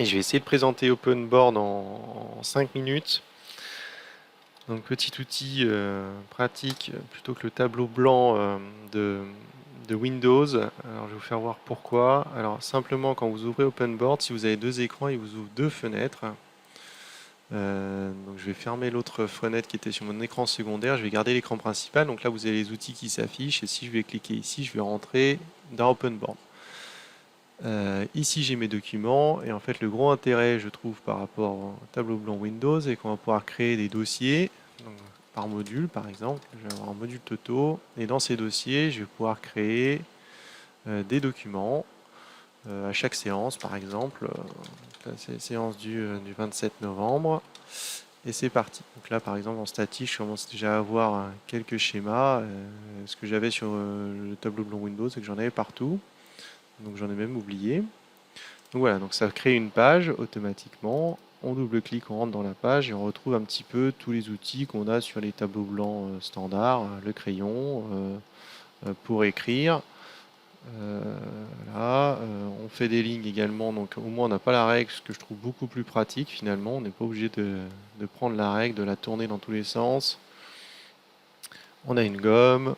Et je vais essayer de présenter OpenBoard en 5 minutes. Donc petit outil pratique plutôt que le tableau blanc de, de Windows. Alors je vais vous faire voir pourquoi. Alors simplement quand vous ouvrez OpenBoard, si vous avez deux écrans, il vous ouvre deux fenêtres. Donc je vais fermer l'autre fenêtre qui était sur mon écran secondaire. Je vais garder l'écran principal. Donc là vous avez les outils qui s'affichent. Et si je vais cliquer ici, je vais rentrer dans OpenBoard. Ici j'ai mes documents et en fait le gros intérêt je trouve par rapport au tableau blanc Windows est qu'on va pouvoir créer des dossiers donc, par module par exemple. Je vais avoir un module Toto et dans ces dossiers je vais pouvoir créer des documents à chaque séance par exemple. Là c'est la séance du 27 novembre et c'est parti. Donc là par exemple en statique je commence déjà à avoir quelques schémas. Ce que j'avais sur le tableau blanc Windows c'est que j'en avais partout. Donc j'en ai même oublié. Donc voilà, donc ça crée une page automatiquement. On double-clique, on rentre dans la page et on retrouve un petit peu tous les outils qu'on a sur les tableaux blancs standards, le crayon pour écrire. Euh, là, on fait des lignes également, donc au moins on n'a pas la règle, ce que je trouve beaucoup plus pratique finalement. On n'est pas obligé de prendre la règle, de la tourner dans tous les sens. On a une gomme,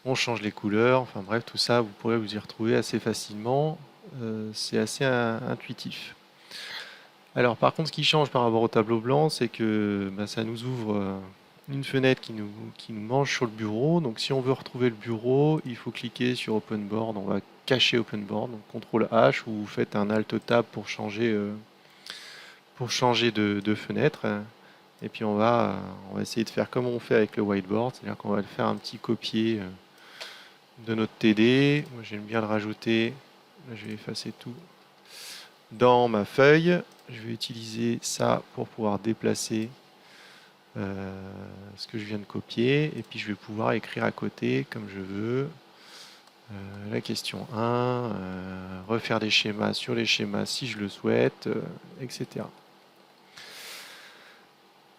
on change les couleurs, enfin bref, tout ça, vous pourrez vous y retrouver assez facilement. C'est assez intuitif. Alors par contre, ce qui change par rapport au tableau blanc, c'est que bah, ça nous ouvre une fenêtre qui nous mange sur le bureau. Donc si on veut retrouver le bureau, il faut cliquer sur Open Board. On va cacher Open Board, donc CTRL H, ou vous faites un Alt Tab pour changer de fenêtre. Et puis on va essayer de faire comme on fait avec le whiteboard, c'est-à-dire qu'on va le faire un petit copier de notre TD. Moi j'aime bien le rajouter. Là, je vais effacer tout dans ma feuille. Je vais utiliser ça pour pouvoir déplacer ce que je viens de copier. Et puis je vais pouvoir écrire à côté comme je veux. La question 1, refaire des schémas sur les schémas si je le souhaite, etc.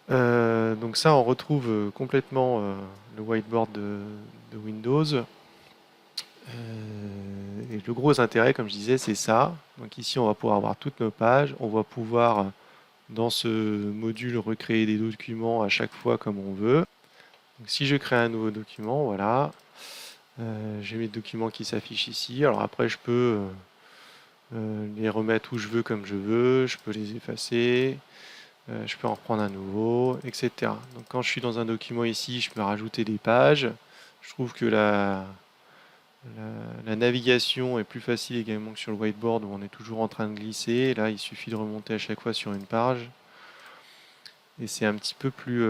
Donc ça, on retrouve complètement le whiteboard de Windows. Et le gros intérêt, comme je disais, c'est ça. Donc ici, on va pouvoir avoir toutes nos pages. On va pouvoir, dans ce module, recréer des documents à chaque fois comme on veut. Donc si je crée un nouveau document, voilà, j'ai mes documents qui s'affichent ici. Alors après, je peux les remettre où je veux, comme je veux. Je peux les effacer. Je peux en reprendre un nouveau, etc. Donc quand je suis dans un document ici, je peux rajouter des pages. Je trouve que la navigation est plus facile également que sur le whiteboard où on est toujours en train de glisser. Là, il suffit de remonter à chaque fois sur une page. Et c'est un petit peu plus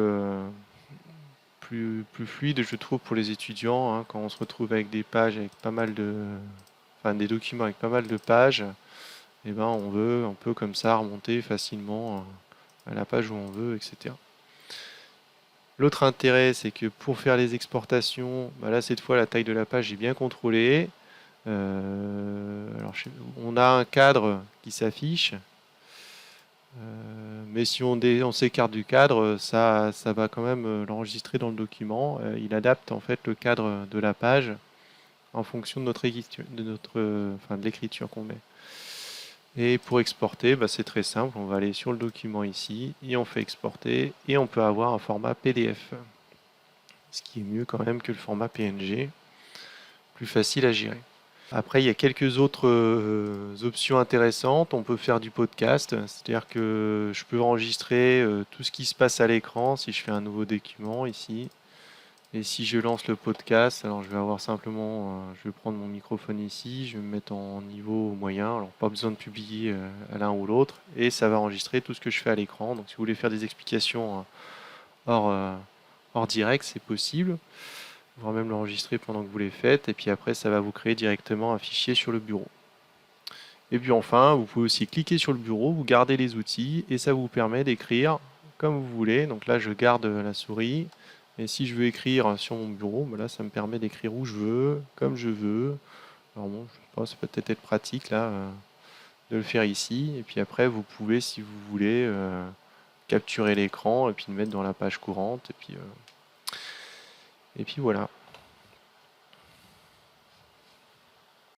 fluide, je trouve, pour les étudiants, hein, quand on se retrouve avec des pages avec pas mal enfin, des documents avec pas mal de pages. Et ben, on peut comme ça remonter facilement à la page où on veut, etc. L'autre intérêt, c'est que pour faire les exportations, bah là cette fois la taille de la page est bien contrôlée. Alors, on a un cadre qui s'affiche, mais si on s'écarte du cadre, ça va quand même l'enregistrer dans le document. Il adapte en fait le cadre de la page en fonction de notre écriture, enfin, de l'écriture qu'on met. Et pour exporter, bah, c'est très simple. On va aller sur le document ici et on fait exporter et on peut avoir un format PDF, ce qui est mieux quand même que le format PNG, plus facile à gérer. Après, il y a quelques autres options intéressantes. On peut faire du podcast, c'est-à-dire que je peux enregistrer tout ce qui se passe à l'écran si je fais un nouveau document ici. Et si je lance le podcast, alors je vais avoir simplement, je vais prendre mon microphone ici, je vais me mettre en niveau moyen, alors pas besoin de publier à l'un ou l'autre, et ça va enregistrer tout ce que je fais à l'écran. Donc si vous voulez faire des explications hors, euh, hors direct, c'est possible voire même l'enregistrer pendant que vous les faites, et puis après ça va vous créer directement un fichier sur le bureau. Et puis enfin, vous pouvez aussi cliquer sur le bureau, vous gardez les outils, et ça vous permet d'écrire comme vous voulez. Donc là je garde la souris, et si je veux écrire sur mon bureau, ben là ça me permet d'écrire où je veux, comme je veux. Alors bon, je sais pas, ça peut peut-être être pratique là de le faire ici, et puis après vous pouvez, si vous voulez, capturer l'écran et puis le mettre dans la page courante, et puis voilà.